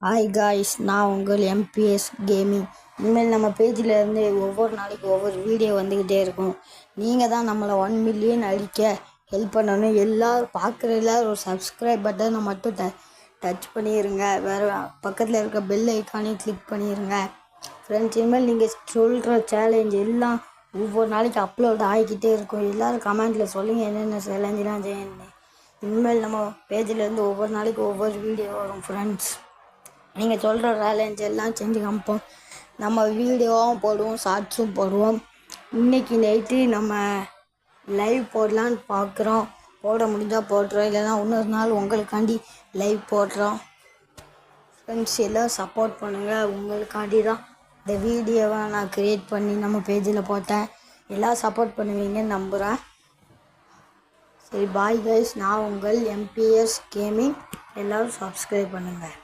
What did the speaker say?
Hi guys, நான் உங்கள் MBS gaming. இனிமேல் நம்ம பேஜில் இருந்து ஒவ்வொரு நாளைக்கு ஒவ்வொரு வீடியோ வந்துக்கிட்டே இருக்கும். நீங்கள் தான் நம்மளை 1 மில்லியன் அடிக்க ஹெல்ப் பண்ணணும். எல்லோரும் பார்க்குற எல்லோரும் ஒரு சப்ஸ்கிரைப் பட்டனை மட்டும் டச் பண்ணிடுங்க. வேறு பக்கத்தில் இருக்க பெல் ஐக்கானையும் கிளிக் பண்ணிடுங்க. ஃப்ரெண்ட்ஸ், இனிமேல் நீங்கள் சொல்கிற சேலஞ்ச் எல்லாம் ஒவ்வொரு நாளைக்கு அப்லோட் ஆகிக்கிட்டே இருக்கும். எல்லோரும் கமெண்ட்டில் சொல்லுங்கள் என்னென்ன சேலஞ்செலாம் செய்யணும். இனிமேல் நம்ம பேஜிலேருந்து ஒவ்வொரு நாளைக்கு ஒவ்வொரு வீடியோ வரும். ஃப்ரெண்ட்ஸ், நீங்கள் சொல்கிற சேலஞ்ச் எல்லாம் செஞ்சு காமிப்போம். நம்ம வீடியோவும் போடுவோம், ஷார்ட்ஸும் போடுவோம். இன்றைக்கி நைட்டு நம்ம லைவ் போடலான்னு பார்க்குறோம். போட முடிஞ்சால் போடுறோம், இல்லைன்னா இன்னொரு நாள் உங்களுக்காண்டி லைவ் போடுறோம். ஃப்ரெண்ட்ஸ், எல்லாம் சப்போர்ட் பண்ணுங்கள். உங்களுக்காண்டி தான் இந்த வீடியோவை நான் க்ரியேட் பண்ணி நம்ம பேஜில் போட்டேன். எல்லாம் சப்போர்ட் பண்ணுவீங்கன்னு நம்புகிறேன். சரி, பாய் கைஸ். நான் உங்கள் எம்பிஎஸ் கேமிங். எல்லோரும் சப்ஸ்கிரைப் பண்ணுங்கள்.